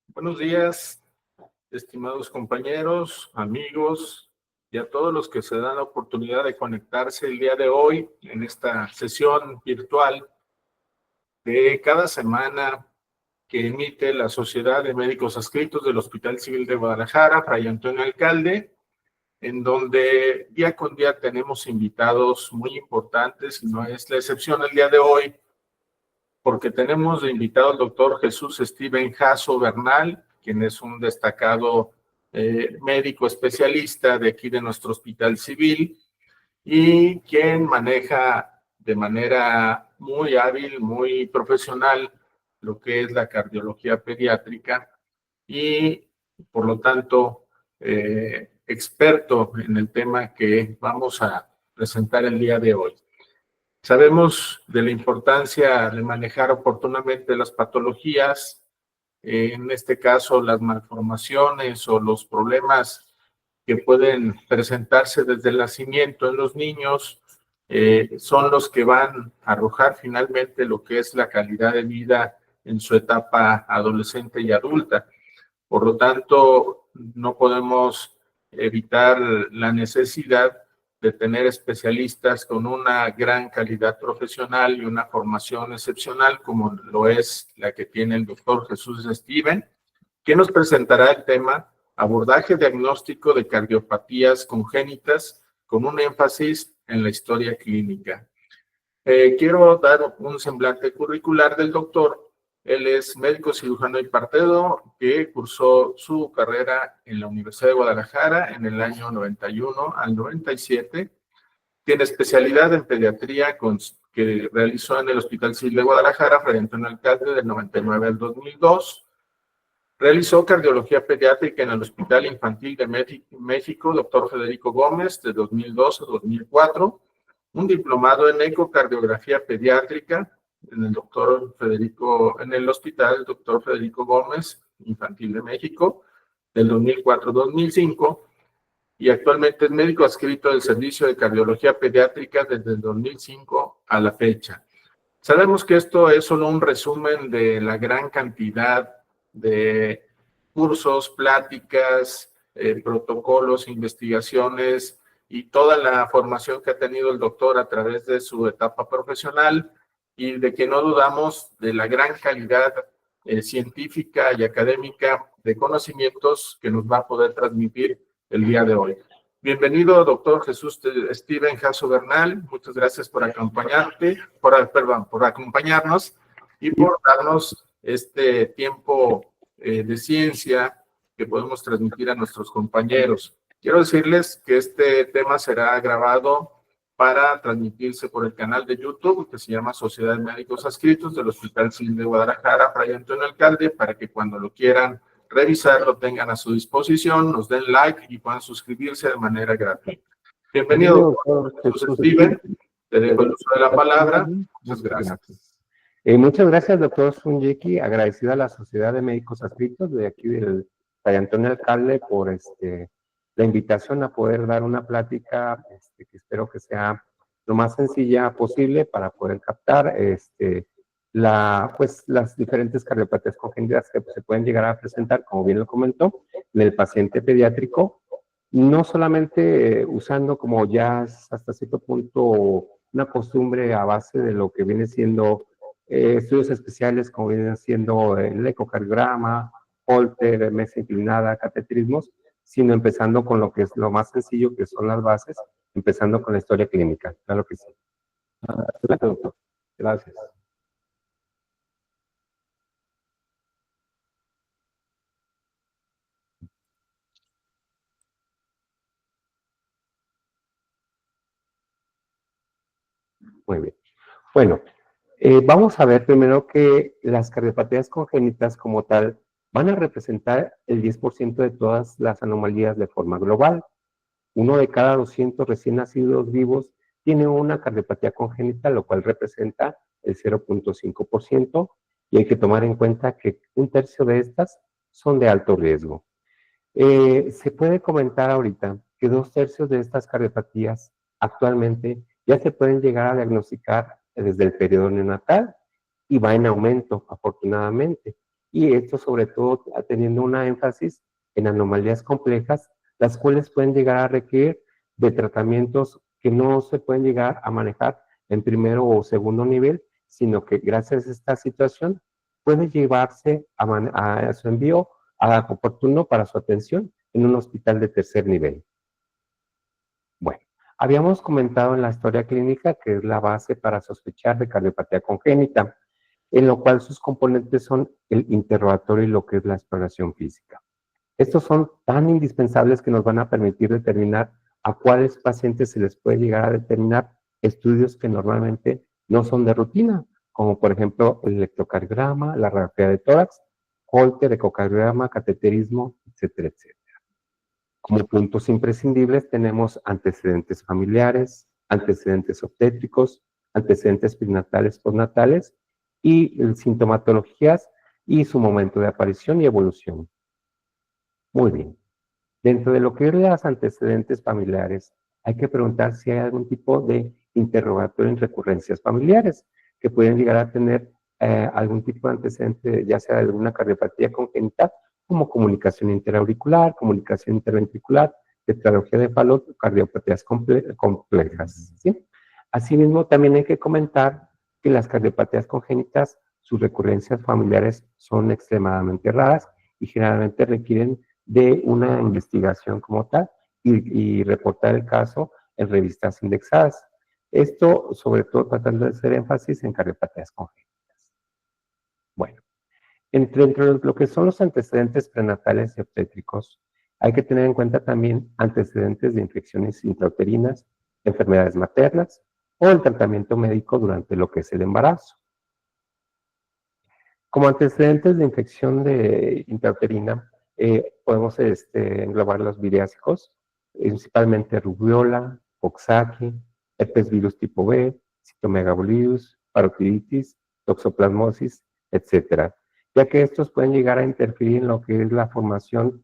Buenos días, estimados compañeros, amigos y a todos los que se dan la oportunidad de conectarse el día de hoy en esta sesión virtual de cada semana que emite la Sociedad de Médicos Adscritos del Hospital Civil de Guadalajara, Fray Antonio Alcalde, en donde día con día tenemos invitados muy importantes, y no es la excepción el día de hoy, porque tenemos de invitado al doctor Jesús Steven Jasso Bernal, quien es un destacado médico especialista de aquí de nuestro Hospital Civil y quien maneja de manera muy hábil, muy profesional lo que es la cardiología pediátrica y, por lo tanto, experto en el tema que vamos a presentar el día de hoy. Sabemos de la importancia de manejar oportunamente las patologías, en este caso las malformaciones o los problemas que pueden presentarse desde el nacimiento en los niños, son los que van a arrojar finalmente lo que es la calidad de vida en su etapa adolescente y adulta. Por lo tanto, no podemos evitar la necesidad de tener especialistas con una gran calidad profesional y una formación excepcional, como lo es la que tiene el doctor Jesús Steven, que nos presentará el tema abordaje diagnóstico de cardiopatías congénitas con un énfasis en la historia clínica. Quiero dar un semblante curricular del doctor. Él es médico cirujano y partero que cursó su carrera en la Universidad de Guadalajara en el año 91 al 97. Tiene especialidad en pediatría que realizó en el Hospital Civil de Guadalajara, Fray Antonio Alcalde, del 99 al 2002. Realizó cardiología pediátrica en el Hospital Infantil de México, Dr. Federico Gómez, de 2002 a 2004. Un diplomado en ecocardiografía pediátrica en el Hospital Dr. Federico Gómez, Infantil de México, del 2004 a 2005. Y actualmente es médico adscrito del Servicio de Cardiología Pediátrica desde el 2005 a la fecha. Sabemos que esto es solo un resumen de la gran cantidad de cursos, pláticas, protocolos, investigaciones y toda la formación que ha tenido el doctor a través de su etapa profesional, y de que no dudamos de la gran calidad científica y académica de conocimientos que nos va a poder transmitir el día de hoy. Bienvenido, doctor Jesús Steven Jasso Bernal. Muchas gracias por por acompañarnos y por darnos este tiempo de ciencia que podemos transmitir a nuestros compañeros. Quiero decirles que este tema será grabado para transmitirse por el canal de YouTube que se llama Sociedad de Médicos Adscritos del Hospital Civil de Guadalajara, Fray Antonio Alcalde, para que cuando lo quieran revisar lo tengan a su disposición, nos den like y puedan suscribirse de manera gratuita. Bienvenido, doctor Jesús Steven. Te dejo el uso de la palabra. Muchas gracias. Muchas gracias, doctor Sunjeki. Agradecido a la Sociedad de Médicos Adscritos de aquí del Fray Antonio Alcalde por la invitación a poder dar una plática que espero que sea lo más sencilla posible para poder captar las diferentes cardiopatías congénitas que se pueden llegar a presentar, como bien lo comentó, en el paciente pediátrico, no solamente usando como ya hasta cierto punto una costumbre a base de lo que viene siendo estudios especiales, como vienen siendo el ecocardiograma, Holter, mesa inclinada, cateterismos, sino empezando con lo que es lo más sencillo, que son las bases, empezando con la historia clínica. Claro que sí. Gracias, doctor. Gracias. Muy bien. Bueno, vamos a ver primero que las cardiopatías congénitas como tal van a representar el 10% de todas las anomalías de forma global. Uno de cada 200 recién nacidos vivos tiene una cardiopatía congénita, lo cual representa el 0.5%, y hay que tomar en cuenta que un tercio de estas son de alto riesgo. Se puede comentar ahorita que 2/3 de estas cardiopatías actualmente ya se pueden llegar a diagnosticar desde el periodo neonatal y va en aumento, afortunadamente. Y esto sobre todo teniendo una énfasis en anomalías complejas, las cuales pueden llegar a requerir de tratamientos que no se pueden llegar a manejar en primero o segundo nivel, sino que gracias a esta situación puede llevarse a su envío oportuno para su atención en un hospital de tercer nivel. Bueno, habíamos comentado en la historia clínica que es la base para sospechar de cardiopatía congénita, en lo cual sus componentes son el interrogatorio y lo que es la exploración física. Estos son tan indispensables que nos van a permitir determinar a cuáles pacientes se les puede llegar a determinar estudios que normalmente no son de rutina, como por ejemplo el electrocardiograma, la radiografía de tórax, Holter, ecocardiograma, cateterismo, etcétera, etcétera. Como puntos imprescindibles tenemos antecedentes familiares, antecedentes obstétricos, antecedentes prenatales, postnatales y sintomatologías y su momento de aparición y evolución. Muy bien. Dentro de lo que es los antecedentes familiares, hay que preguntar si hay algún tipo de interrogatorio en recurrencias familiares que pueden llegar a tener algún tipo de antecedente, ya sea de alguna cardiopatía congénita, como comunicación interauricular, comunicación interventricular, tetralogía de Fallot, cardiopatías complejas, ¿sí? Asimismo, también hay que comentar que las cardiopatías congénitas, sus recurrencias familiares son extremadamente raras y generalmente requieren de una investigación como tal y reportar el caso en revistas indexadas. Esto, sobre todo, tratando de hacer énfasis en cardiopatías congénitas. Bueno, entre lo que son los antecedentes prenatales y obstétricos, hay que tener en cuenta también antecedentes de infecciones intrauterinas, enfermedades maternas o el tratamiento médico durante lo que es el embarazo. Como antecedentes de infección intrauterina, podemos englobar los viriásicos, principalmente rubiola, coxsackie, herpes virus tipo B, citomegalovirus, parotiditis, toxoplasmosis, etcétera, ya que estos pueden llegar a interferir en lo que es la formación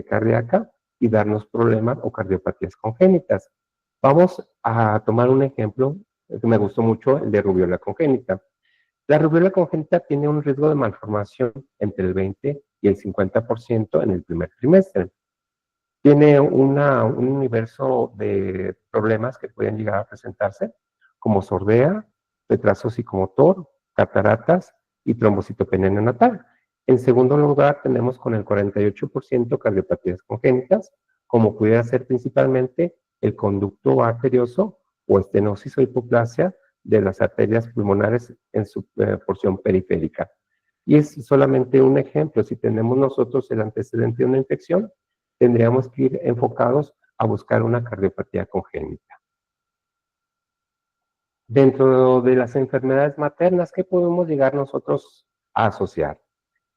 cardíaca y darnos problemas o cardiopatías congénitas. Vamos a tomar un ejemplo que me gustó mucho, el de rubiola congénita. La rubiola congénita tiene un riesgo de malformación entre el 20 y el 50% en el primer trimestre. Tiene un universo de problemas que pueden llegar a presentarse, como sordera, retraso psicomotor, cataratas y trombocitopenia neonatal. En segundo lugar, tenemos con el 48% cardiopatías congénitas, como pudiera ser principalmente el conducto arterioso o estenosis o hipoplasia de las arterias pulmonares en su porción periférica. Y es solamente un ejemplo. Si tenemos nosotros el antecedente de una infección, tendríamos que ir enfocados a buscar una cardiopatía congénita. Dentro de las enfermedades maternas, ¿qué podemos llegar nosotros a asociar?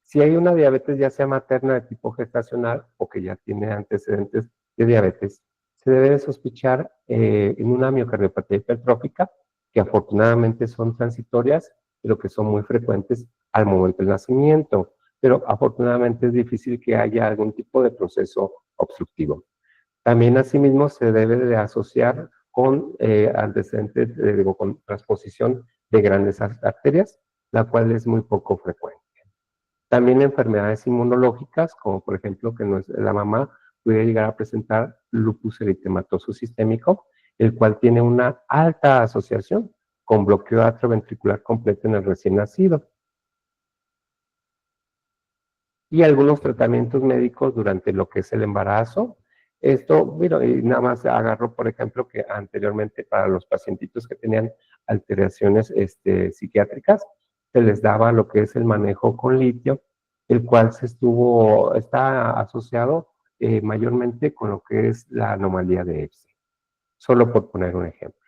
Si hay una diabetes ya sea materna de tipo gestacional o que ya tiene antecedentes de diabetes, se debe de sospechar en una miocardiopatía hipertrófica, que afortunadamente son transitorias, pero que son muy frecuentes al momento del nacimiento. Pero afortunadamente es difícil que haya algún tipo de proceso obstructivo. También asimismo se debe de asociar con antecedentes, con transposición de grandes arterias, la cual es muy poco frecuente. También enfermedades inmunológicas, como por ejemplo que la mamá puede llegar a presentar lupus eritematoso sistémico, el cual tiene una alta asociación con bloqueo atrioventricular completo en el recién nacido. Y algunos tratamientos médicos durante lo que es el embarazo. Esto, mira, y nada más agarro, por ejemplo, que anteriormente para los pacientitos que tenían alteraciones psiquiátricas, se les daba lo que es el manejo con litio, el cual está asociado mayormente con lo que es la anomalía de Epstein. Solo por poner un ejemplo.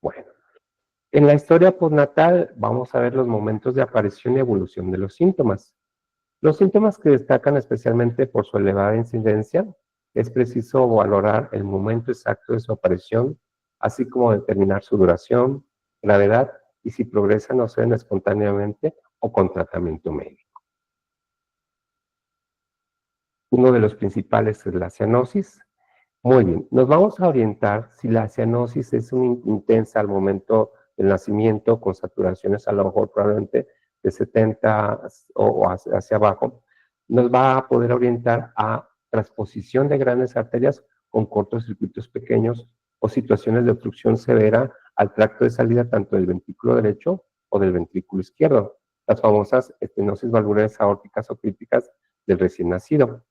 Bueno, en la historia postnatal vamos a ver los momentos de aparición y evolución de los síntomas. Los síntomas que destacan especialmente por su elevada incidencia, es preciso valorar el momento exacto de su aparición, así como determinar su duración, gravedad y si progresan o ceden espontáneamente o con tratamiento médico. Uno de los principales es la cianosis. Muy bien, nos vamos a orientar si la cianosis es intensa al momento del nacimiento, con saturaciones a lo mejor probablemente de 70 o hacia abajo, nos va a poder orientar a transposición de grandes arterias con cortocircuitos pequeños o situaciones de obstrucción severa al tracto de salida tanto del ventrículo derecho o del ventrículo izquierdo, las famosas estenosis valvulares aórticas o críticas del recién nacido.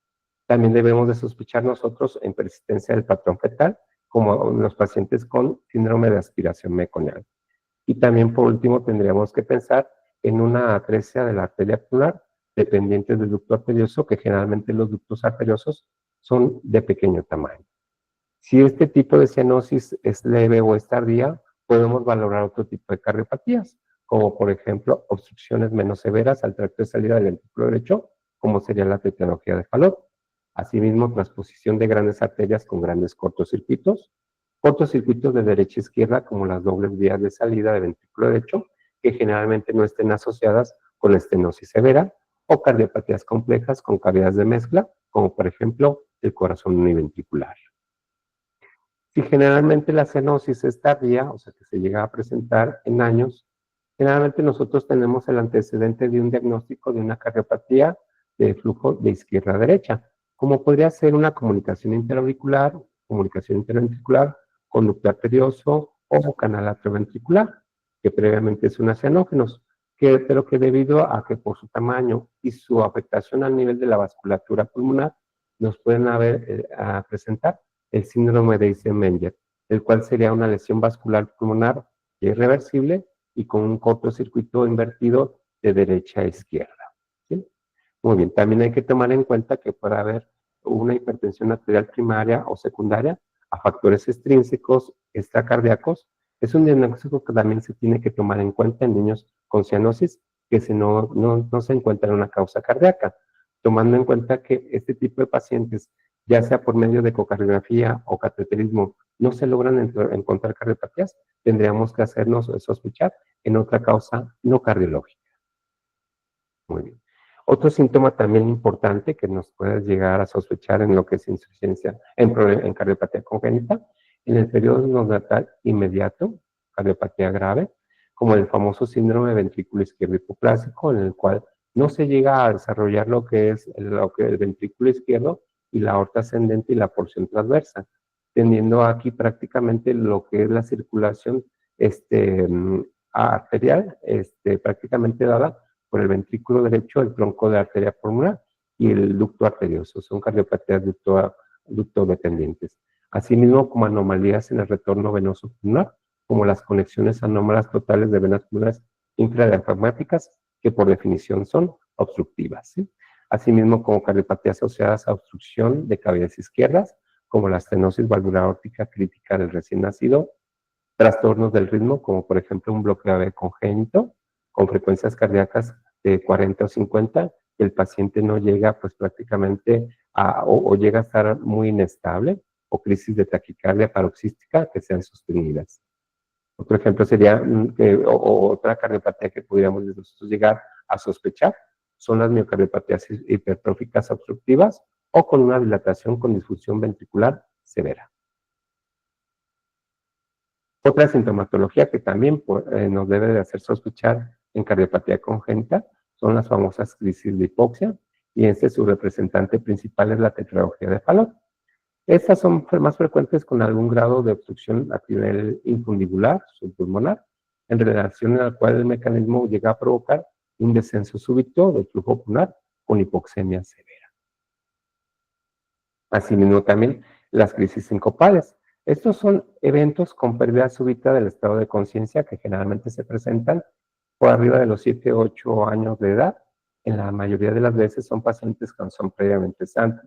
También debemos de sospechar nosotros en persistencia del patrón fetal, como en los pacientes con síndrome de aspiración meconial. Y también, por último, tendríamos que pensar en una atresia de la arteria pulmonar dependientes del ducto arterioso, que generalmente los ductos arteriosos son de pequeño tamaño. Si este tipo de cianosis es leve o es tardía, podemos valorar otro tipo de cardiopatías, como por ejemplo obstrucciones menos severas al tracto de salida del ventrículo derecho, como sería la tetralogía de Fallot. Asimismo, transposición de grandes arterias con grandes cortocircuitos de derecha a izquierda, como las dobles vías de salida del ventrículo derecho, que generalmente no estén asociadas con estenosis severa, o cardiopatías complejas con cavidades de mezcla, como por ejemplo el corazón univentricular. Si generalmente la cianosis es tardía, o sea que se llega a presentar en años, generalmente nosotros tenemos el antecedente de un diagnóstico de una cardiopatía de flujo de izquierda a derecha, como podría ser una comunicación interventricular, conducto arterioso o canal atrioventricular, que previamente es una cianógenos, pero que debido a que por su tamaño y su afectación al nivel de la vasculatura pulmonar, nos pueden presentar el síndrome de Eisenmenger, el cual sería una lesión vascular pulmonar irreversible y con un cortocircuito invertido de derecha a izquierda. ¿Sí? Muy bien, también hay que tomar en cuenta que puede haber una hipertensión arterial primaria o secundaria a factores extrínsecos extracardíacos. Es un diagnóstico que también se tiene que tomar en cuenta en niños con cianosis que no se encuentra en una causa cardíaca, tomando en cuenta que este tipo de pacientes, ya sea por medio de ecocardiografía o cateterismo, no se logran encontrar cardiopatías, tendríamos que hacernos sospechar en otra causa no cardiológica. Muy bien. Otro síntoma también importante que nos puede llegar a sospechar en lo que es insuficiencia, en cardiopatía congénita, en el periodo neonatal inmediato, cardiopatía grave, como el famoso síndrome de ventrículo izquierdo hipoplásico, en el cual no se llega a desarrollar lo que es el ventrículo izquierdo y la aorta ascendente y la porción transversa, teniendo aquí prácticamente lo que es la circulación arterial, prácticamente dada por el ventrículo derecho, el tronco de arteria pulmonar y el ducto arterioso. Son cardiopatías ducto dependientes. Asimismo, como anomalías en el retorno venoso pulmonar, como las conexiones anómalas totales de venas pulmonares infradiafragmáticas, que por definición son obstructivas. ¿Sí? Asimismo, como cardiopatías asociadas a obstrucción de cavidades izquierdas, como la estenosis valvular aórtica crítica del recién nacido, trastornos del ritmo, como por ejemplo un bloqueo AV congénito, con frecuencias cardíacas de 40 o 50, el paciente no llega pues prácticamente o llega a estar muy inestable, o crisis de taquicardia paroxística que sean sostenidas. Otro ejemplo sería otra cardiopatía que pudiéramos nosotros llegar a sospechar, son las miocardiopatías hipertróficas obstructivas o con una dilatación con disfunción ventricular severa. Otra sintomatología que también nos debe de hacer sospechar en cardiopatía congénita son las famosas crisis de hipoxia, y su representante principal es la tetralogía de Fallot. Estas son más frecuentes con algún grado de obstrucción a nivel infundibular, subpulmonar, en relación al cual el mecanismo llega a provocar un descenso súbito del flujo pulmonar con hipoxemia severa. Asimismo también las crisis sincopales. Estos son eventos con pérdida súbita del estado de conciencia que generalmente se presentan por arriba de los 7 o 8 años de edad. En la mayoría de las veces son pacientes que son previamente sanos.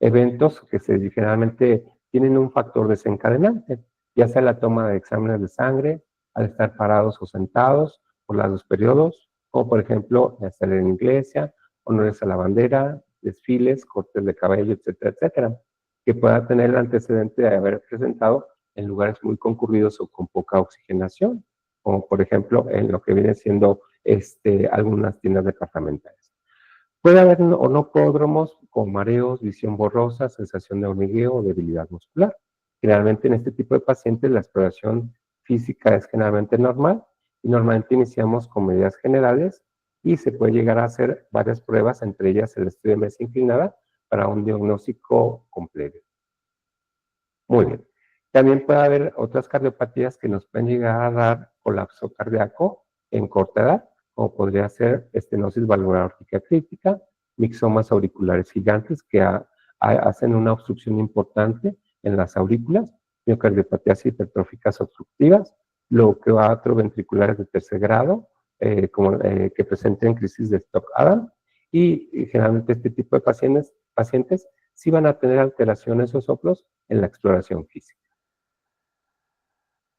Eventos que generalmente tienen un factor desencadenante, ya sea la toma de exámenes de sangre, al estar parados o sentados por largos periodos, como por ejemplo estar en iglesia, honores a la bandera, desfiles, cortes de cabello, etcétera, etcétera, que pueda tener el antecedente de haber presentado en lugares muy concurridos o con poca oxigenación, como por ejemplo en lo que viene siendo algunas tiendas departamentales. Puede haber o no pródromos con mareos, visión borrosa, sensación de hormigueo o debilidad muscular. Generalmente en este tipo de pacientes la exploración física es generalmente normal y normalmente iniciamos con medidas generales y se puede llegar a hacer varias pruebas, entre ellas el estudio de mesa inclinada para un diagnóstico completo. Muy bien. También puede haber otras cardiopatías que nos pueden llegar a dar colapso cardíaco en corta edad, como podría ser estenosis valvular aórtica crítica, mixomas auriculares gigantes que hacen una obstrucción importante en las aurículas, miocardiopatías hipertróficas obstructivas, bloqueo atrioventriculares de tercer grado, que presenten crisis de Stock-Adam, y generalmente este tipo de pacientes sí van a tener alteraciones o soplos en la exploración física.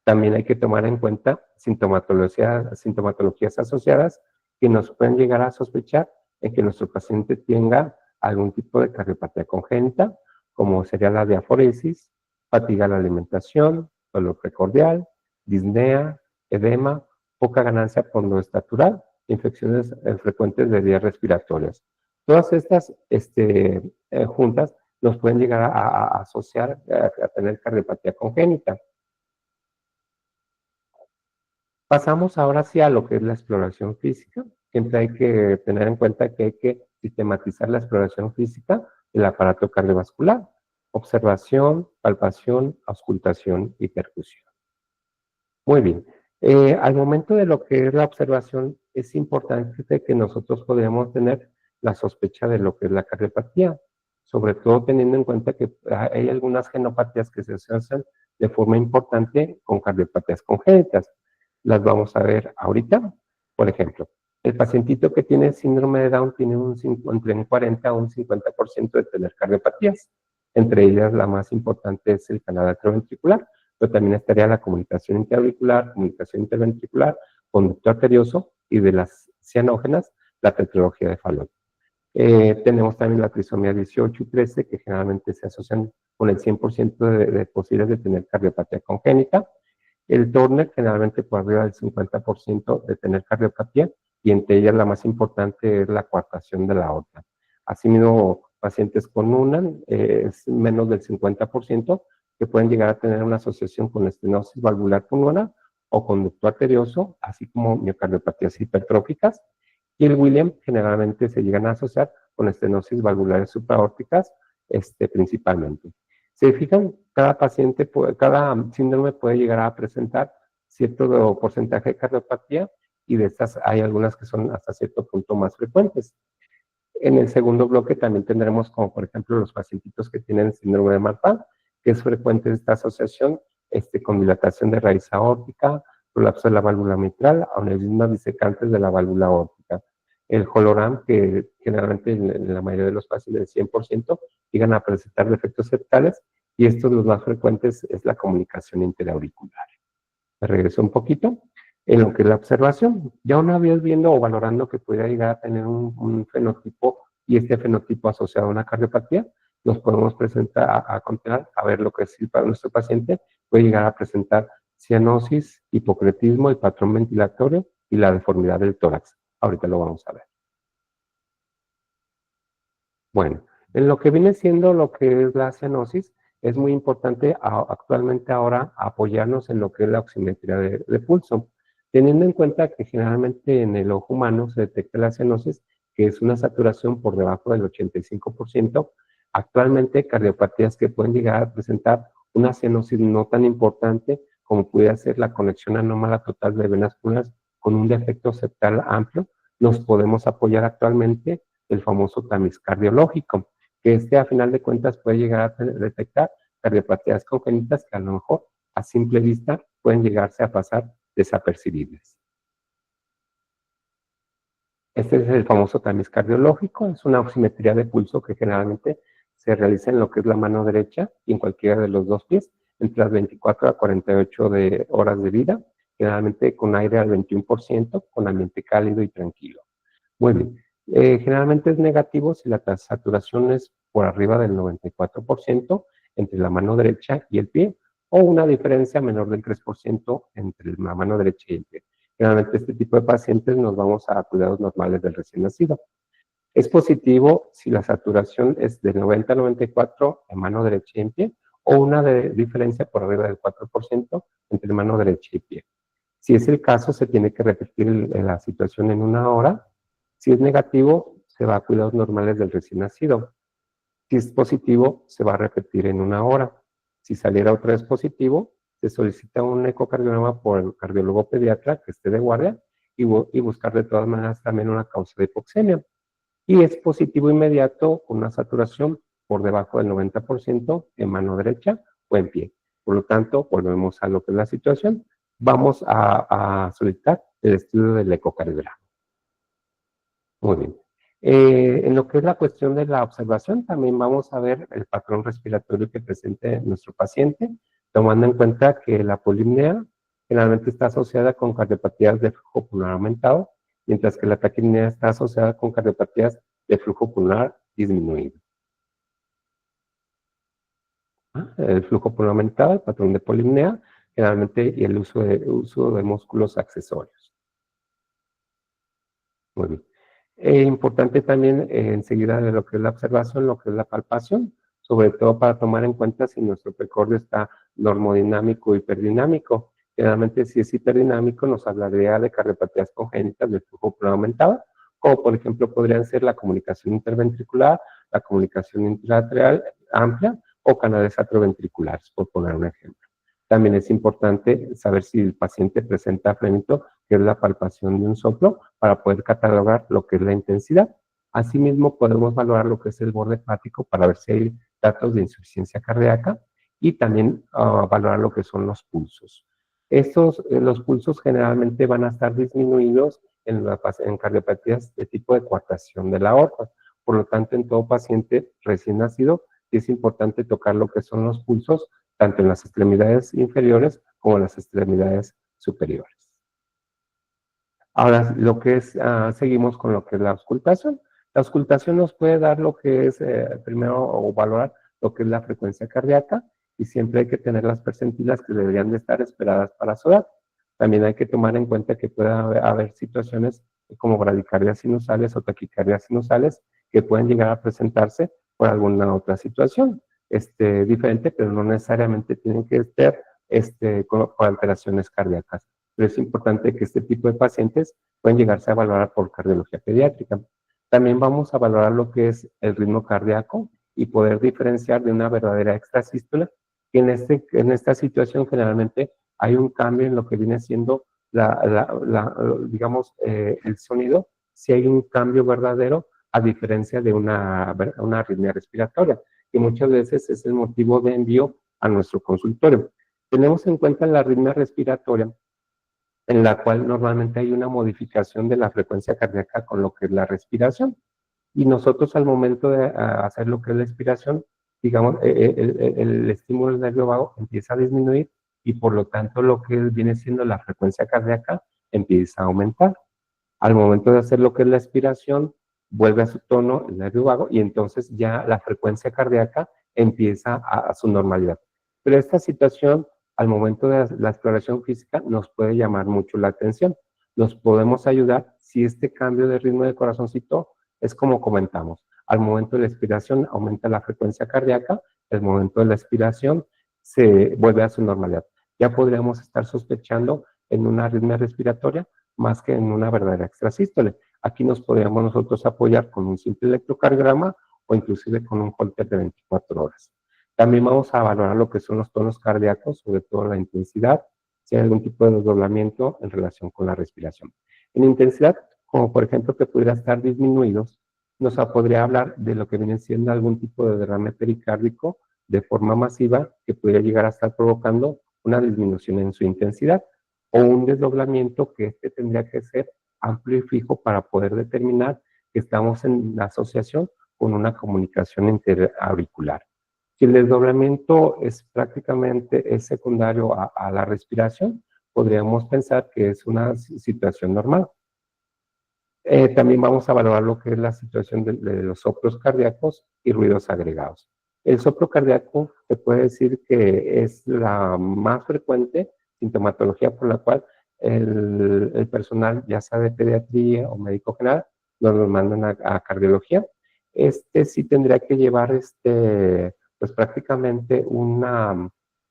También hay que tomar en cuenta sintomatologías asociadas que nos pueden llegar a sospechar en que nuestro paciente tenga algún tipo de cardiopatía congénita, como sería la diaforesis, fatiga a la alimentación, dolor precordial, disnea, edema, poca ganancia por no estatural, infecciones frecuentes de vías respiratorias. Todas estas juntas nos pueden llegar a asociar a tener cardiopatía congénita. Pasamos ahora sí a lo que es la exploración física. Siempre hay que tener en cuenta que hay que sistematizar la exploración física del aparato cardiovascular. Observación, palpación, auscultación y percusión. Muy bien. Al momento de lo que es la observación, es importante que nosotros podamos tener la sospecha de lo que es la cardiopatía, sobre todo teniendo en cuenta que hay algunas genopatías que se asocian de forma importante con cardiopatías congénitas. Las vamos a ver ahorita. Por ejemplo, el pacientito que tiene síndrome de Down tiene entre un 40 a un 50% de tener cardiopatías. Entre ellas, la más importante es el canal atrioventricular, pero también estaría la comunicación intraauricular, comunicación interventricular, conducto arterioso y de las cianógenas, la tetralogía de Fallot. Tenemos también la trisomía 18 y 13, que generalmente se asocian con el 100% de posibles de tener cardiopatía congénita. El Turner generalmente por arriba del 50% de tener cardiopatía y entre ellas la más importante es la coartación de la aorta. Asimismo, pacientes con UNAM es menos del 50% que pueden llegar a tener una asociación con estenosis valvular pulmonar o conducto arterioso, así como miocardiopatías hipertróficas. Y el Williams generalmente se llegan a asociar con estenosis valvulares supraórticas, principalmente. Se fijan, cada síndrome puede llegar a presentar cierto porcentaje de cardiopatía y de estas hay algunas que son hasta cierto punto más frecuentes. En el segundo bloque también tendremos como por ejemplo los pacientitos que tienen síndrome de Marfan, que es frecuente esta asociación con dilatación de raíz aórtica, colapso de la válvula mitral, aneurismas disecantes de la válvula aórtica. El Holoram, que generalmente en la mayoría de los pacientes, del 100%, llegan a presentar defectos septales, y estos los más frecuentes es la comunicación interauricular. Me regreso un poquito en lo que es la observación. Ya una vez viendo o valorando que pudiera llegar a tener un fenotipo y este fenotipo asociado a una cardiopatía, nos podemos presentar a ver lo que es para nuestro paciente puede llegar a presentar cianosis, hipocretismo, el patrón ventilatorio y la deformidad del tórax. Ahorita lo vamos a ver. Bueno, en lo que viene siendo lo que es la cianosis, es muy importante actualmente ahora apoyarnos en lo que es la oximetría de pulso, teniendo en cuenta que generalmente en el ojo humano se detecta la cianosis, que es una saturación por debajo del 85%. Actualmente cardiopatías que pueden llegar a presentar una cianosis no tan importante como pudiera ser la conexión anómala total de venas pulmonares con un defecto septal amplio, nos podemos apoyar actualmente el famoso tamiz cardiológico, que a final de cuentas puede llegar a detectar cardiopatías congénitas que a lo mejor a simple vista pueden llegarse a pasar desapercibibles. Este es el famoso tamiz cardiológico, es una oximetría de pulso que generalmente se realiza en lo que es la mano derecha y en cualquiera de los dos pies, entre las 24 a 48 horas de vida, generalmente con aire al 21%, con ambiente cálido y tranquilo. Muy bien. Generalmente es negativo si la saturación es por arriba del 94% entre la mano derecha y el pie, o una diferencia menor del 3% entre la mano derecha y el pie. Generalmente este tipo de pacientes nos vamos a cuidados normales del recién nacido. Es positivo si la saturación es de 90 a 94 en mano derecha y en pie, o una diferencia por arriba del 4% entre mano derecha y pie. Si es el caso, se tiene que repetir la situación en 1 hora. Si es negativo, se va a cuidados normales del recién nacido. Si es positivo, se va a repetir en 1 hora. Si saliera otra vez positivo, se solicita un ecocardiograma por el cardiólogo pediatra que esté de guardia y buscar de todas maneras también una causa de hipoxemia. Y es positivo inmediato con una saturación por debajo del 90% en mano derecha o en pie. Por lo tanto, volvemos a lo que es la situación. Vamos a solicitar el estudio del ecocardiograma. Muy bien. En lo que es la cuestión de la observación, también vamos a ver el patrón respiratorio que presente nuestro paciente, tomando en cuenta que la polipnea generalmente está asociada con cardiopatías de flujo pulmonar aumentado, mientras que la taquipnea está asociada con cardiopatías de flujo pulmonar disminuido. El flujo pulmonar aumentado, el patrón de polipnea, generalmente y el uso de músculos accesorios. Muy bien. Importante también enseguida de lo que es la observación, lo que es la palpación, sobre todo para tomar en cuenta si nuestro precordio está normodinámico o hiperdinámico. Generalmente si es hiperdinámico nos hablaría de cardiopatías congénitas de flujo pulmonar aumentado, como por ejemplo podrían ser la comunicación interventricular, la comunicación intralateral amplia o canales atrioventriculares, por poner un ejemplo. También es importante saber si el paciente presenta frémito, que es la palpación de un soplo, para poder catalogar lo que es la intensidad. Asimismo, podemos valorar lo que es el borde hepático para ver si hay datos de insuficiencia cardíaca y también valorar lo que son los pulsos. Los pulsos generalmente van a estar disminuidos en cardiopatías de tipo de coartación de la aorta. Por lo tanto, en todo paciente recién nacido, es importante tocar lo que son los pulsos tanto en las extremidades inferiores como en las extremidades superiores. Ahora, seguimos con lo que es la auscultación. La auscultación nos puede dar lo que es, primero, o valorar lo que es la frecuencia cardíaca, y siempre hay que tener las percentilas que deberían de estar esperadas para su edad. También hay que tomar en cuenta que puede haber situaciones como bradicardias sinusales o taquicardias sinusales que pueden llegar a presentarse por alguna otra situación diferente, pero no necesariamente tienen que ser con alteraciones cardíacas. Pero es importante que este tipo de pacientes pueden llegarse a valorar por cardiología pediátrica. También vamos a valorar lo que es el ritmo cardíaco y poder diferenciar de una verdadera extrasístole, que en esta situación generalmente hay un cambio en lo que viene siendo digamos, el sonido, si hay un cambio verdadero a diferencia de una arritmia respiratoria, que muchas veces es el motivo de envío a nuestro consultorio. Tenemos en cuenta la arritmia respiratoria, en la cual normalmente hay una modificación de la frecuencia cardíaca con lo que es la respiración. Y nosotros al momento de hacer lo que es la expiración, digamos, el estímulo del nervio vago empieza a disminuir y por lo tanto lo que viene siendo la frecuencia cardíaca empieza a aumentar. Al momento de hacer lo que es la expiración, vuelve a su tono el nervio vago y entonces ya la frecuencia cardíaca empieza a su normalidad. Pero esta situación, al momento de la exploración física, nos puede llamar mucho la atención. Nos podemos ayudar si este cambio de ritmo de corazoncito es como comentamos. Al momento de la expiración aumenta la frecuencia cardíaca, al momento de la expiración se vuelve a su normalidad. Ya podríamos estar sospechando en una arritmia respiratoria más que en una verdadera extrasístole. Aquí nos podríamos nosotros apoyar con un simple electrocardiograma o inclusive con un Holter de 24 horas. También vamos a valorar lo que son los tonos cardíacos, sobre todo la intensidad, si hay algún tipo de desdoblamiento en relación con la respiración. En intensidad, como por ejemplo que pudiera estar disminuidos, nos podría hablar de lo que viene siendo algún tipo de derrame pericárdico de forma masiva que pudiera llegar a estar provocando una disminución en su intensidad o un desdoblamiento que tendría que ser amplio y fijo para poder determinar que estamos en asociación con una comunicación interauricular. Si el desdoblamiento es secundario a la respiración, podríamos pensar que es una situación normal. También vamos a valorar lo que es la situación de los soplos cardíacos y ruidos agregados. El soplo cardíaco se puede decir que es la más frecuente sintomatología por la cual el personal, ya sea de pediatría o médico general, nos mandan a cardiología. Sí tendría que llevar pues prácticamente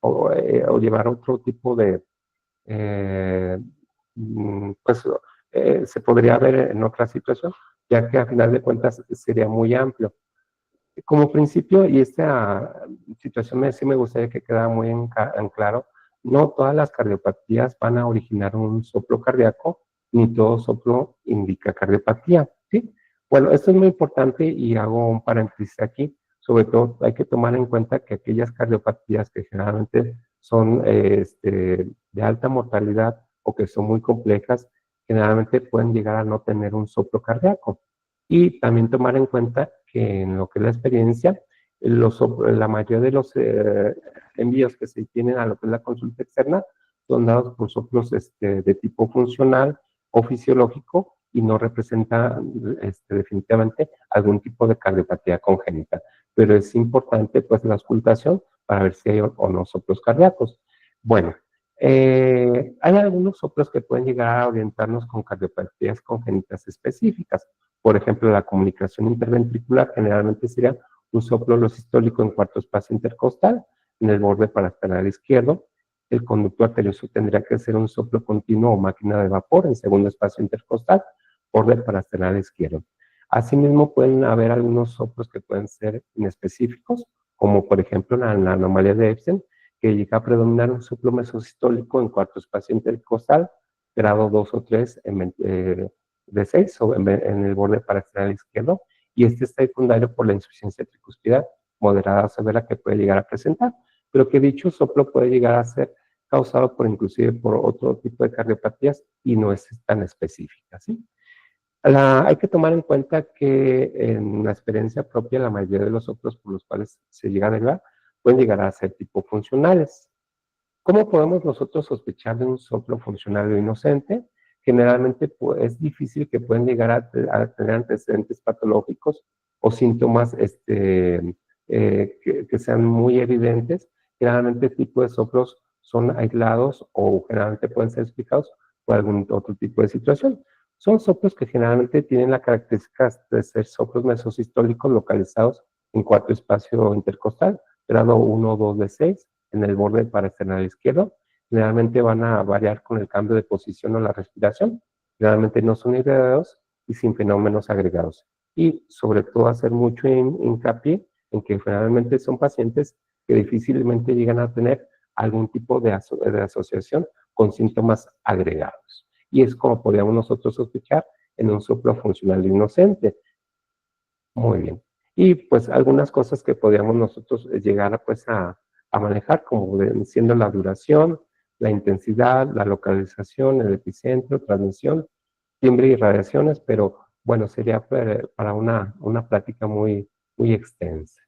o llevar otro tipo de, eh, pues se podría ver en otra situación, ya que a final de cuentas sería muy amplio. Como principio, y esta situación sí me gustaría que quedara muy en claro, no todas las cardiopatías van a originar un soplo cardíaco, ni todo soplo indica cardiopatía, ¿sí? Bueno, esto es muy importante y hago un paréntesis aquí. Sobre todo hay que tomar en cuenta que aquellas cardiopatías que generalmente son de alta mortalidad o que son muy complejas, generalmente pueden llegar a no tener un soplo cardíaco. Y también tomar en cuenta que en lo que es la experiencia, la mayoría de los envíos que se tienen a lo que es la consulta externa son dados por soplos de tipo funcional o fisiológico y no representa definitivamente algún tipo de cardiopatía congénita. Pero es importante pues la auscultación para ver si hay o no soplos cardíacos. Bueno, hay algunos soplos que pueden llegar a orientarnos con cardiopatías congénitas específicas. Por ejemplo, la comunicación interventricular generalmente sería un soplo sistólico en cuarto espacio intercostal, en el borde parasternal izquierdo. El conducto arterioso tendría que ser un soplo continuo o máquina de vapor en segundo espacio intercostal, borde parasternal izquierdo. Asimismo, pueden haber algunos soplos que pueden ser inespecíficos, como por ejemplo la anomalía de Epstein, que llega a predominar un soplo mesosistólico en cuarto espacio intercostal, grado 2 o 3 de 6 o en el borde parasternal izquierdo, y este está secundario por la insuficiencia tricuspidal moderada o severa que puede llegar a presentar, pero que dicho soplo puede llegar a ser causado inclusive por otro tipo de cardiopatías y no es tan específica, ¿sí? Hay que tomar en cuenta que en la experiencia propia la mayoría de los soplos por los cuales se llega a derivar pueden llegar a ser tipo funcionales. ¿Cómo podemos nosotros sospechar de un soplo funcional o inocente? Generalmente pues, es difícil que puedan llegar a tener antecedentes patológicos o síntomas que sean muy evidentes. Generalmente este tipo de soplos son aislados o generalmente pueden ser explicados por algún otro tipo de situación. Son soplos que generalmente tienen la característica de ser soplos mesosistólicos localizados en cuarto espacio intercostal, grado 1 o 2 de 6 en el borde parasternal izquierdo. Generalmente van a variar con el cambio de posición o la respiración. Generalmente no son irradiados y sin fenómenos agregados. Y sobre todo hacer mucho hincapié en que generalmente son pacientes que difícilmente llegan a tener algún tipo de asociación con síntomas agregados. Y es como podríamos nosotros sospechar en un soplo funcional inocente. Muy bien. Y pues algunas cosas que podríamos nosotros llegar pues a manejar, como siendo la duración, la intensidad, la localización, el epicentro, transmisión, timbre y radiaciones, pero bueno, sería para una plática muy extensa.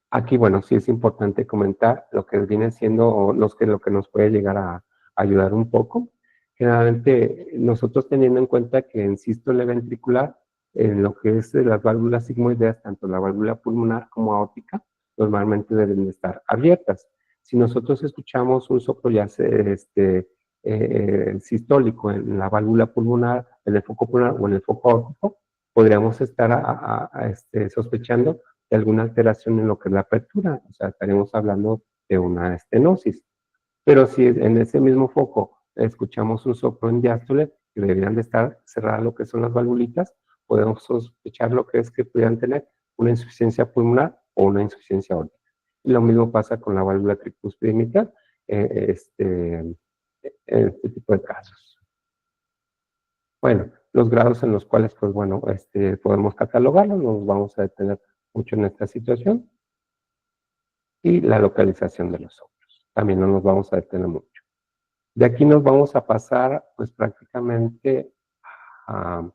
Aquí, bueno, sí es importante comentar lo que viene siendo lo que nos puede llegar a ayudar un poco. Generalmente, nosotros teniendo en cuenta que en sístole ventricular, en lo que es las válvulas sigmoideas, tanto la válvula pulmonar como aórtica, normalmente deben de estar abiertas. Si nosotros escuchamos un soplo ya sistólico en la válvula pulmonar, en el foco pulmonar o en el foco aórtico, podríamos estar sospechando de alguna alteración en lo que es la apertura, o sea, estaremos hablando de una estenosis. Pero si en ese mismo foco escuchamos un soplo en diástole, que deberían de estar cerradas lo que son las valvulitas, podemos sospechar lo que es que pudieran tener una insuficiencia pulmonar o una insuficiencia aórtica. Y lo mismo pasa con la válvula tricúspide mitral, en este tipo de casos. Bueno, los grados en los cuales, pues bueno, podemos catalogarlos, nos vamos a detener mucho en esta situación, y la localización de los soplos. También no nos vamos a detener mucho. De aquí nos vamos a pasar, pues prácticamente a,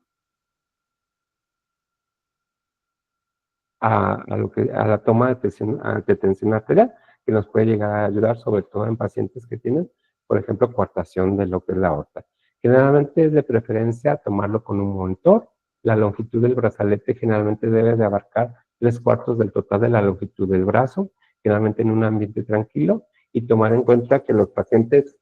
a la toma de tensión arterial, que nos puede llegar a ayudar, sobre todo en pacientes que tienen, por ejemplo, coartación de lo que es la aorta. Generalmente es de preferencia tomarlo con un monitor. La longitud del brazalete generalmente debe de abarcar 3/4 del total de la longitud del brazo, generalmente en un ambiente tranquilo, y tomar en cuenta que los pacientes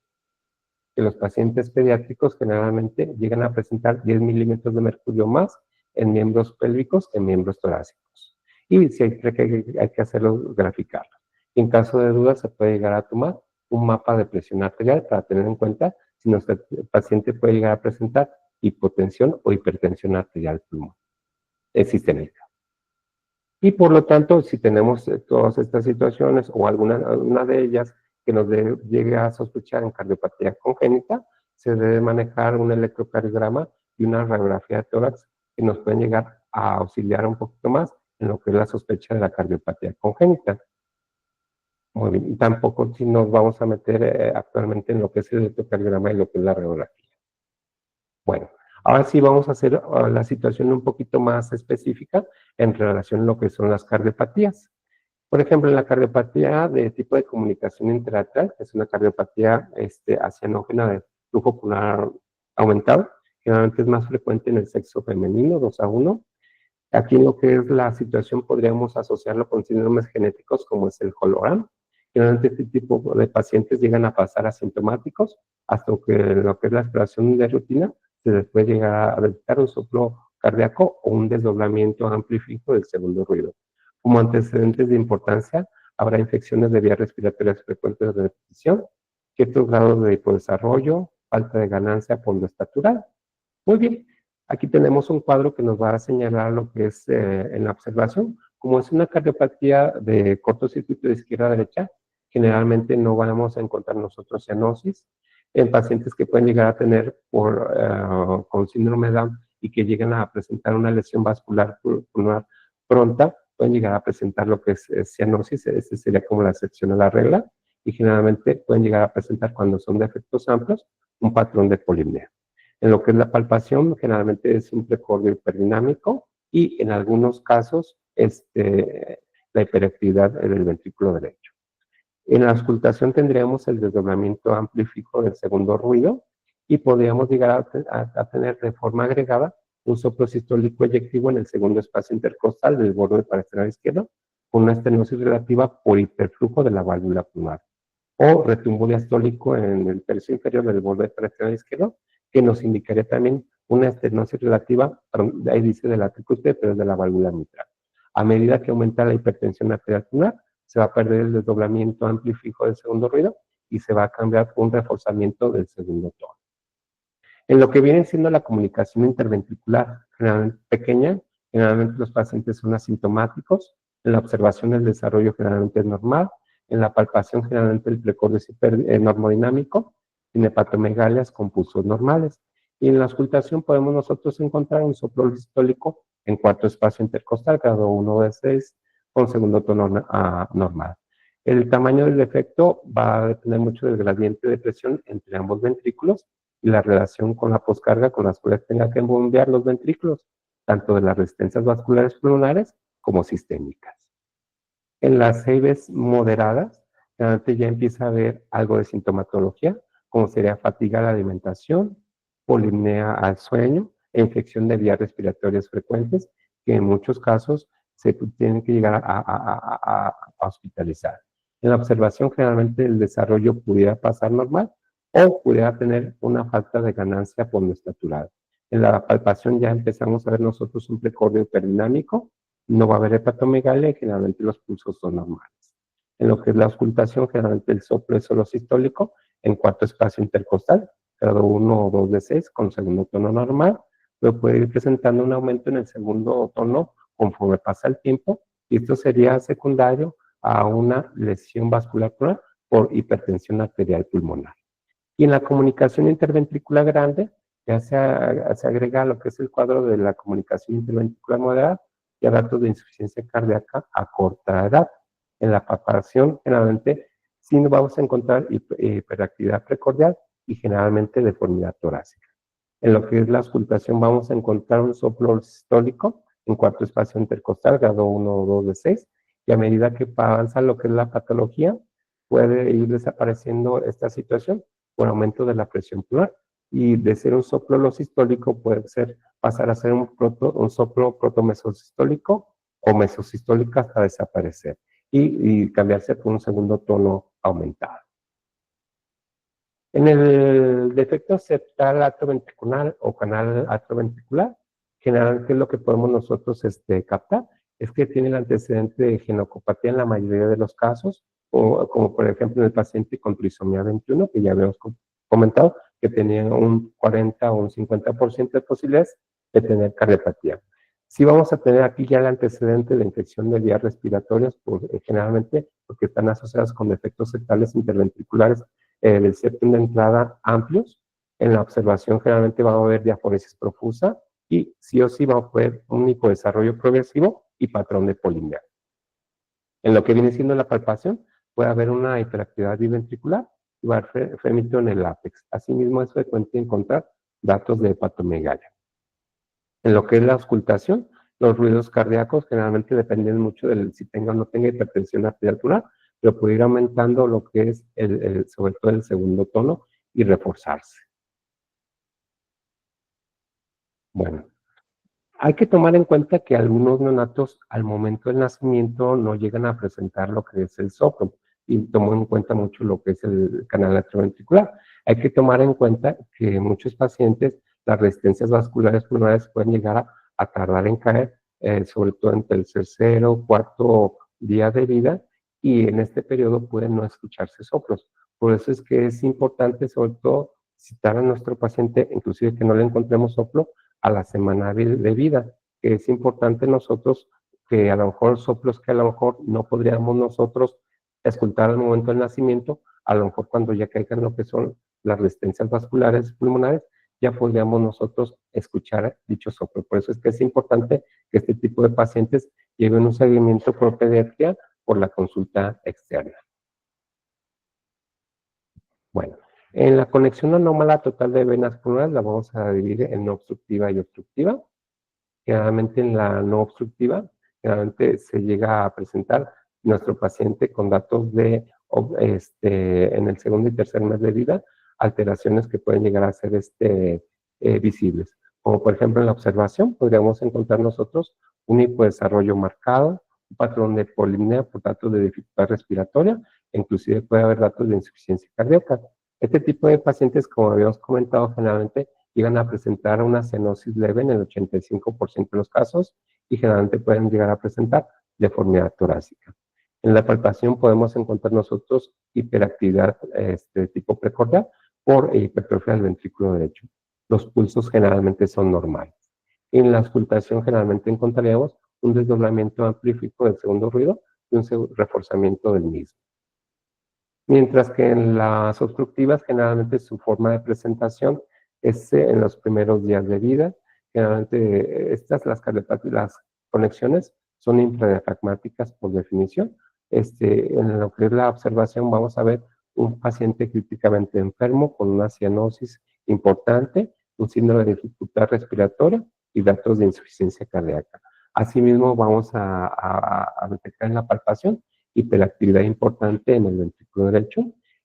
pediátricos generalmente llegan a presentar 10 milímetros de mercurio más en miembros pélvicos que en miembros torácicos. y si hay que hacerlo, graficarlo. Y en caso de duda, se puede llegar a tomar un mapa de presión arterial para tener en cuenta si nuestro paciente puede llegar a presentar hipotensión o hipertensión arterial sistémica. Y por lo tanto, si tenemos todas estas situaciones o alguna de ellas que nos llegue a sospechar en cardiopatía congénita, se debe manejar un electrocardiograma y una radiografía de tórax que nos pueden llegar a auxiliar un poquito más en lo que es la sospecha de la cardiopatía congénita. Muy bien, y tampoco si nos vamos a meter actualmente en lo que es el electrocardiograma y lo que es la radiografía. Bueno, ahora sí vamos a hacer la situación un poquito más específica en relación a lo que son las cardiopatías. Por ejemplo, en la cardiopatía de tipo de comunicación interatrial, que es una cardiopatía acianógena de flujo pulmonar aumentado, generalmente es más frecuente en el sexo femenino, 2:1. Aquí en lo que es la situación podríamos asociarlo con síndromes genéticos como es el Hologram. Generalmente este tipo de pacientes llegan a pasar asintomáticos hasta que lo que es la exploración de rutina se les puede llegar a detectar un soplo cardíaco o un desdoblamiento amplífico del segundo ruido. Como antecedentes de importancia, habrá infecciones de vías respiratorias frecuentes de repetición, ciertos grados de hipodesarrollo, falta de ganancia pondoestatural. Muy bien, aquí tenemos un cuadro que nos va a señalar lo que es en la observación. Como es una cardiopatía de cortocircuito de izquierda a derecha, generalmente no vamos a encontrar nosotros cianosis. En pacientes que pueden llegar a tener con síndrome de Down y que llegan a presentar una lesión vascular pulmonar pronta, pueden llegar a presentar lo que es cianosis. Esta sería como la excepción a la regla. Y generalmente pueden llegar a presentar, cuando son defectos amplios, un patrón de polimnia. En lo que es la palpación, generalmente es un precordio hiperdinámico y en algunos casos la hiperactividad del ventrículo derecho. En la auscultación tendríamos el desdoblamiento amplífico del segundo ruido y podríamos llegar a tener de forma agregada un soplo sistólico eyectivo en el segundo espacio intercostal del borde parasternal izquierdo con una estenosis relativa por hiperflujo de la válvula pulmonar, o retumbo diastólico en el tercio inferior del borde parasternal izquierdo, que nos indicaría también una estenosis relativa, ahí dice de la tricuspide, pero es de la válvula mitral. A medida que aumenta la hipertensión arterial pulmonar, se va a perder el desdoblamiento amplio y fijo del segundo ruido y se va a cambiar un reforzamiento del segundo tono. En lo que viene siendo la comunicación interventricular, generalmente pequeña, generalmente los pacientes son asintomáticos, en la observación el desarrollo generalmente es normal, en la palpación generalmente el precordio es normodinámico, sin hepatomegalias con pulsos normales. Y en la auscultación podemos nosotros encontrar un soplo sistólico en cuarto espacio intercostal, grado 1 de 6, con segundo tono normal. El tamaño del defecto va a depender mucho del gradiente de presión entre ambos ventrículos y la relación con la poscarga con las cuales tenga que bombear los ventrículos, tanto de las resistencias vasculares pulmonares como sistémicas. En las CIVs moderadas, generalmente ya empieza a haber algo de sintomatología, como sería fatiga a la alimentación, polimnea al sueño e infección de vías respiratorias frecuentes, que en muchos casos se tienen que llegar a hospitalizar. En la observación, generalmente el desarrollo pudiera pasar normal o pudiera tener una falta de ganancia pondoestatural. En la palpación ya empezamos a ver nosotros un precordio hiperdinámico, no va a haber hepatomegalia y generalmente los pulsos son normales. En lo que es la auscultación, generalmente el soplo es solo sistólico en cuarto espacio intercostal, grado 1 o 2 de 6 con segundo tono normal, pero puede ir presentando un aumento en el segundo tono conforme pasa el tiempo y esto sería secundario a una lesión vascular pulmonar por hipertensión arterial pulmonar. Y en la comunicación interventricular grande, ya se agrega lo que es el cuadro de la comunicación interventricular moderada y a datos de insuficiencia cardíaca a corta edad. En la palpación, generalmente, sí nos vamos a encontrar hiperactividad precordial y generalmente deformidad torácica. En lo que es la auscultación, vamos a encontrar un soplo sistólico en cuarto espacio intercostal, grado 1 o 2 de 6, y a medida que avanza lo que es la patología, puede ir desapareciendo esta situación por aumento de la presión pulmonar. Y de ser un soplo sistólico puede pasar a ser un soplo protomesosistólico o mesosistólico hasta desaparecer y cambiarse por un segundo tono aumentado. En el defecto septal atrioventricular o canal atrioventricular, generalmente es lo que podemos nosotros captar, es que tiene el antecedente de genocopatía en la mayoría de los casos, o como por ejemplo en el paciente con trisomía 21, que ya habíamos comentado, que tenía un 40 o un 50% de posibilidades de tener cardiopatía. Sí vamos a tener aquí ya el antecedente de infección de vías respiratorias, generalmente porque están asociadas con defectos septales interventriculares del septum de entrada amplios. En la observación generalmente va a haber diaforesis profusa y sí o sí va a haber un hipodesarrollo progresivo y patrón de polimia. En lo que viene siendo la palpación, puede haber una hiperactividad biventricular y va a haber femito en el ápex. Asimismo, es frecuente encontrar datos de hepatomegalia. En lo que es la auscultación, los ruidos cardíacos generalmente dependen mucho de si tenga o no tenga hipertensión arterial pulmonar, pero puede ir aumentando lo que es sobre todo el segundo tono y reforzarse. Bueno, hay que tomar en cuenta que algunos neonatos al momento del nacimiento no llegan a presentar lo que es el soplo y tomo en cuenta mucho lo que es el canal atrioventricular. Hay que tomar en cuenta que muchos pacientes las resistencias vasculares pulmonares pueden llegar a tardar en caer, sobre todo entre el tercero o cuarto día de vida, y en este periodo pueden no escucharse soplos. Por eso es que es importante, sobre todo, citar a nuestro paciente, inclusive que no le encontremos soplo, a la semana de vida, que es importante nosotros que a lo mejor soplos que a lo mejor no podríamos nosotros escuchar al momento del nacimiento, a lo mejor cuando ya caigan lo que son las resistencias vasculares pulmonares, ya podríamos nosotros escuchar dicho soplo. Por eso es que es importante que este tipo de pacientes lleven un seguimiento por pediatría por la consulta externa. Bueno, en la conexión anómala total de venas pulmonares la vamos a dividir en no obstructiva y obstructiva. Generalmente en la no obstructiva, generalmente se llega a presentar nuestro paciente con datos de, en el segundo y tercer mes de vida, alteraciones que pueden llegar a ser visibles. Como por ejemplo en la observación, podríamos encontrar nosotros un hipodesarrollo marcado, un patrón de polimnia por datos de dificultad respiratoria, e inclusive puede haber datos de insuficiencia cardíaca. Este tipo de pacientes, como habíamos comentado, generalmente llegan a presentar una cianosis leve en el 85% de los casos y generalmente pueden llegar a presentar deformidad torácica. En la palpación podemos encontrar nosotros hiperactividad tipo precordial por hipertrofia del ventrículo derecho. Los pulsos generalmente son normales. En la auscultación generalmente encontraríamos un desdoblamiento amplífico del segundo ruido y un reforzamiento del mismo. Mientras que en las obstructivas generalmente su forma de presentación es en los primeros días de vida. Generalmente las conexiones son infradiafragmáticas por definición. En lo que es la observación vamos a ver un paciente críticamente enfermo con una cianosis importante, un síndrome de dificultad respiratoria y datos de insuficiencia cardíaca. Asimismo vamos a detectar en la palpación hiperactividad importante en el ventrículo derecho,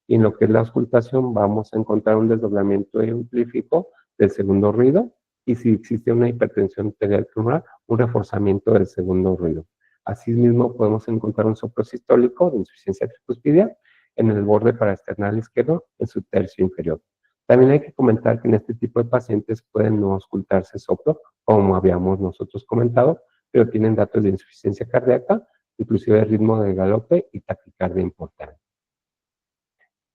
y en lo que es la auscultación vamos a encontrar un desdoblamiento amplífico del segundo ruido, y si existe una hipertensión arterial pulmonar, un reforzamiento del segundo ruido. Asimismo podemos encontrar un soplo sistólico de insuficiencia tricuspidia en el borde paraesternal izquierdo en su tercio inferior. También hay que comentar que en este tipo de pacientes pueden no auscultarse soplo, como habíamos nosotros comentado, pero tienen datos de insuficiencia cardíaca, inclusive ritmo de galope y taquicardia importante.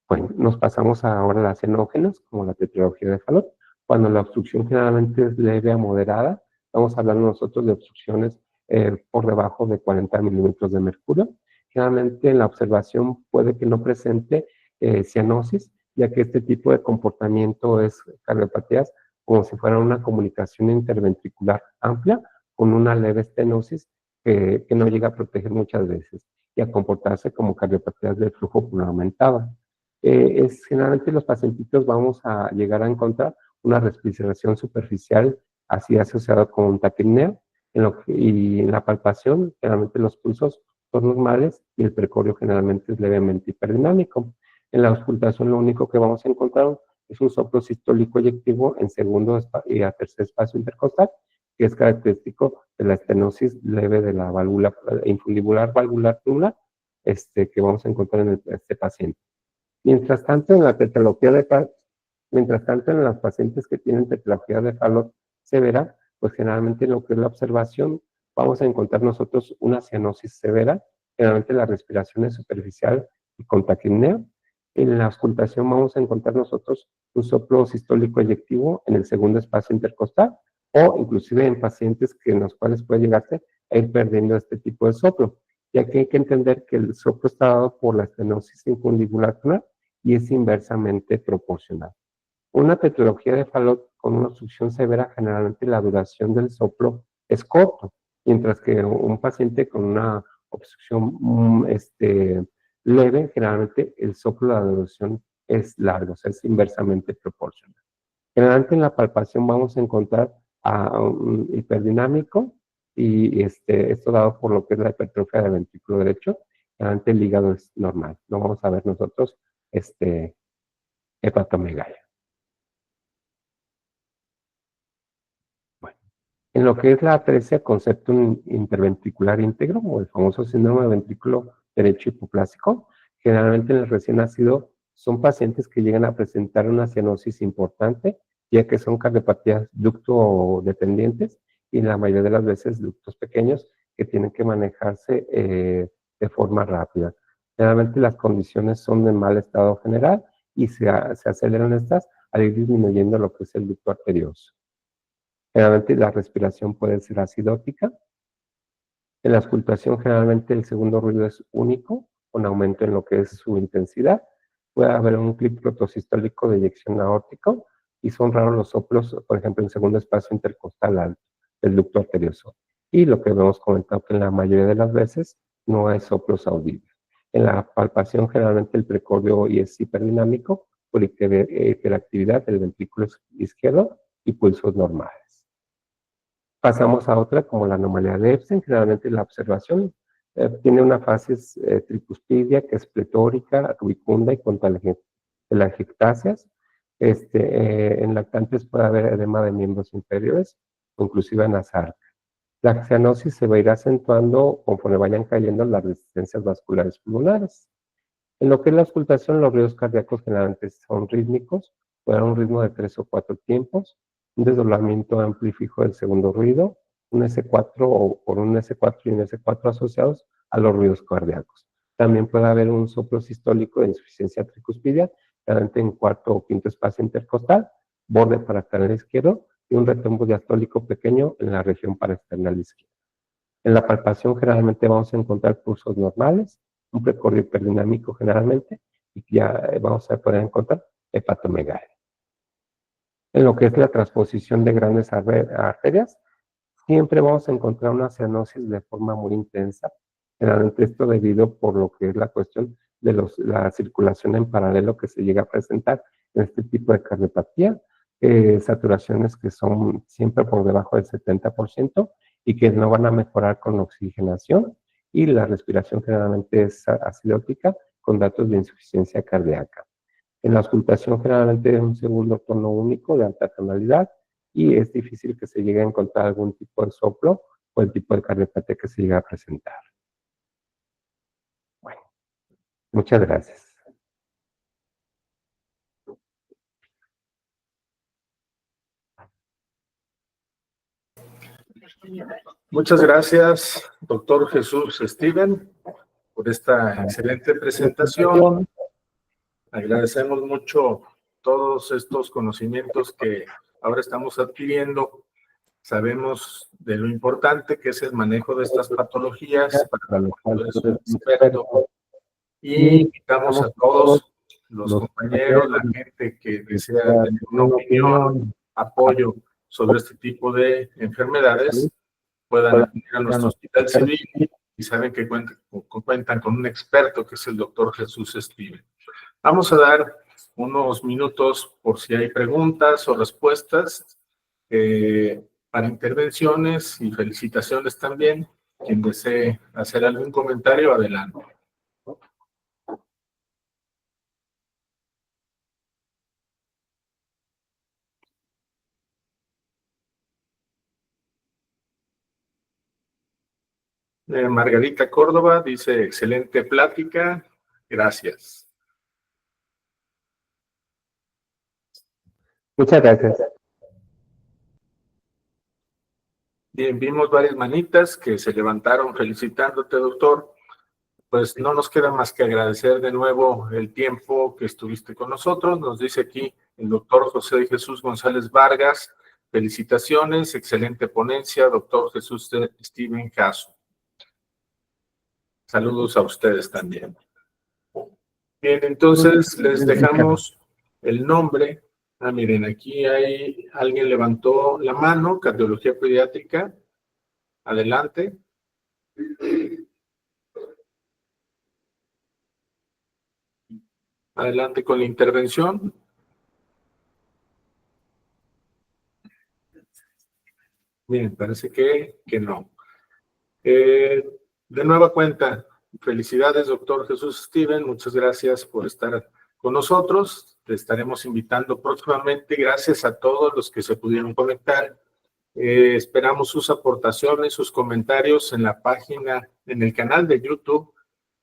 Bueno, nos pasamos ahora a las xenógenas, como la tetralogía de Fallot. Cuando la obstrucción generalmente es leve a moderada, estamos hablando nosotros de obstrucciones por debajo de 40 milímetros de mercurio. Generalmente en la observación puede que no presente cianosis, ya que este tipo de comportamiento es cardiopatías como si fuera una comunicación interventricular amplia con una leve estenosis que no llega a proteger muchas veces y a comportarse como cardiopatías de flujo pulmonar aumentado. Generalmente los pacientitos vamos a llegar a encontrar una respiración superficial así asociada con taquipnea, y en la palpación generalmente los pulsos son normales y el precordio generalmente es levemente hiperdinamico. En la auscultación lo único que vamos a encontrar es un soplo sistólico eyectivo en segundo y a tercer espacio intercostal, que es característico de la estenosis leve de la válvula infundibular valvular pulmonar, que vamos a encontrar en este paciente. Mientras tanto, en la tetralogía mientras tanto, en las pacientes que tienen tetralogía de Fallot severa, pues generalmente lo que es la observación vamos a encontrar nosotros una cianosis severa, generalmente la respiración es superficial y con taquipnea. En la auscultación vamos a encontrar nosotros un soplo sistólico eyectivo en el segundo espacio intercostal o inclusive en pacientes que en los cuales puede llegarse a ir perdiendo este tipo de soplo, ya que hay que entender que el soplo está dado por la estenosis infundibular y es inversamente proporcional. Una patología de Fallot con una obstrucción severa, generalmente la duración del soplo es corto, mientras que un paciente con una obstrucción leve, generalmente el soplo, la duración es largo, o sea, es inversamente proporcional. Generalmente en la palpación vamos a encontrar a un hiperdinámico y esto dado por lo que es la hipertrofia del ventrículo derecho. Generalmente el hígado es normal, no vamos a ver nosotros hepatomegalia. Bueno, en lo que es la atresia concepto interventricular íntegro, o el famoso síndrome de ventrículo derecho hipoplásico, generalmente en el recién nacido son pacientes que llegan a presentar una cianosis importante, ya que son cardiopatías ducto dependientes y la mayoría de las veces ductos pequeños que tienen que manejarse de forma rápida. Generalmente las condiciones son de mal estado general y se aceleran estas al ir disminuyendo lo que es el ducto arterioso. Generalmente la respiración puede ser acidótica. En la auscultación generalmente el segundo ruido es único, con aumento en lo que es su intensidad. Puede haber un clip protosistólico de eyección aórtico y son raros los soplos, por ejemplo, en segundo espacio intercostal alto del ducto arterioso. Y lo que hemos comentado que en la mayoría de las veces no hay soplos audibles. En la palpación generalmente el precordio y es hiperdinámico por hiperactividad del ventrículo izquierdo y pulsos normales. Pasamos a otra como la anomalía de Epstein. Generalmente la observación tiene una fase tricuspidia que es pletórica, rubicunda y con telangiectasias. En lactantes puede haber edema de miembros inferiores o inclusive nasal. La cianosis se va a ir acentuando conforme vayan cayendo las resistencias vasculares pulmonares. En lo que es la auscultación, los ruidos cardíacos generalmente son rítmicos, puede haber un ritmo de 3 o 4 tiempos, un desdoblamiento amplio y fijo del segundo ruido, un S4 o por un S4 y un S4 asociados a los ruidos cardíacos. También puede haber un soplo sistólico de insuficiencia tricuspidia, generalmente en cuarto o quinto espacio intercostal, borde paraesternal izquierdo y un retumbo diastólico pequeño en la región paraesternal izquierda. En la palpación generalmente vamos a encontrar pulsos normales, un precordio hiperdinámico generalmente, y ya vamos a poder encontrar hepatomegalia. En lo que es la transposición de grandes arterias, siempre vamos a encontrar una cianosis de forma muy intensa, generalmente esto debido por lo que es la cuestión de la circulación en paralelo que se llega a presentar en este tipo de cardiopatía, saturaciones que son siempre por debajo del 70% y que no van a mejorar con la oxigenación, y la respiración generalmente es acidótica con datos de insuficiencia cardíaca. En la auscultación generalmente es un segundo tono único de alta tonalidad y es difícil que se llegue a encontrar algún tipo de soplo o el tipo de cardiopatía que se llega a presentar. Bueno, muchas gracias. Muchas gracias, doctor Jesús Steven, por esta excelente presentación. Agradecemos mucho todos estos conocimientos que ahora estamos adquiriendo. Sabemos de lo importante que es el manejo de estas patologías para los cuales es un experto. Y invitamos a todos los compañeros, la gente que desea tener una opinión, apoyo sobre este tipo de enfermedades, puedan acudir a nuestro hospital civil y saben que cuentan con un experto que es el doctor Jesús Steven. Vamos a dar unos minutos por si hay preguntas o respuestas para intervenciones y felicitaciones también. Quien desee hacer algún comentario, adelante. Margarita Córdoba dice, excelente plática, gracias. Muchas gracias. Bien, vimos varias manitas que se levantaron felicitándote, doctor. Pues no nos queda más que agradecer de nuevo el tiempo que estuviste con nosotros. Nos dice aquí el doctor José de Jesús González Vargas, felicitaciones, excelente ponencia, doctor Jesús Steven Caso. Saludos a ustedes también. Bien, entonces les dejamos el nombre. Ah, miren, aquí hay alguien levantó la mano, cardiología pediátrica. Adelante. Adelante con la intervención. Bien, parece que no. De nueva cuenta, felicidades, doctor Jesús Steven. Muchas gracias por estar con nosotros. Te estaremos invitando próximamente. Gracias a todos los que se pudieron conectar. Esperamos sus aportaciones, sus comentarios en la página, en el canal de YouTube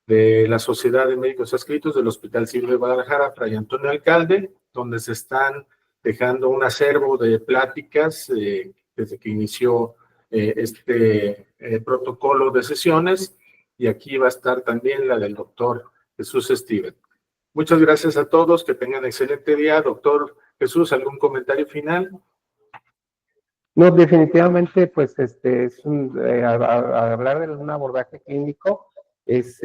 de la Sociedad de Médicos Adscritos del Hospital Civil de Guadalajara, Fray Antonio Alcalde, donde se están dejando un acervo de pláticas desde que inició este protocolo de sesiones, y aquí va a estar también la del doctor Jesús Steven. Muchas gracias a todos, que tengan excelente día. Doctor Jesús, ¿algún comentario final? No, definitivamente, pues, hablar de un abordaje clínico es,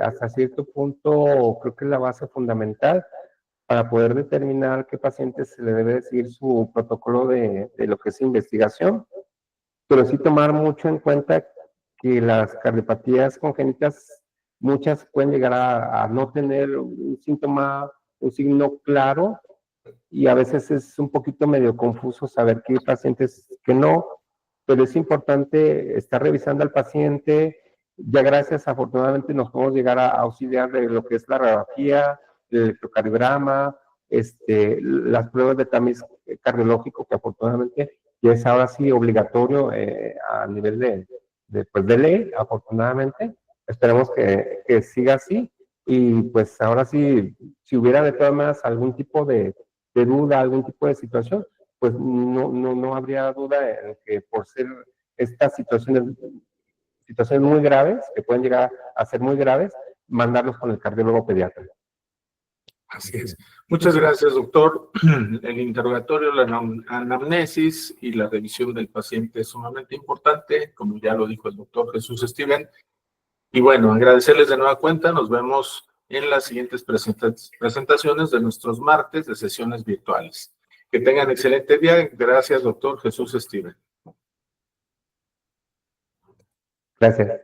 hasta cierto punto, creo que es la base fundamental para poder determinar qué pacientes se le debe seguir su protocolo de lo que es investigación, pero sí tomar mucho en cuenta que las cardiopatías congénitas, muchas pueden llegar a no tener un síntoma, un signo claro, y a veces es un poquito medio confuso saber qué pacientes que no, pero es importante estar revisando al paciente. Ya gracias, afortunadamente, nos podemos llegar a auxiliar de lo que es la radiografía, el electrocardiograma, las pruebas de tamiz cardiológico, que afortunadamente ya es ahora sí obligatorio a nivel pues de ley, afortunadamente. Esperemos que siga así, y pues ahora sí, si hubiera de todas maneras algún tipo de duda, algún tipo de situación, pues no habría duda en que por ser estas situaciones muy graves, que pueden llegar a ser muy graves, mandarlos con el cardiólogo pediatra. Así es. Muchas gracias, doctor. El interrogatorio, la anamnesis y la revisión del paciente es sumamente importante, como ya lo dijo el doctor Jesús Steven. Y bueno, agradecerles de nueva cuenta. Nos vemos en las siguientes presentaciones de nuestros martes de sesiones virtuales. Que tengan excelente día. Gracias, doctor Jesús Steven. Gracias.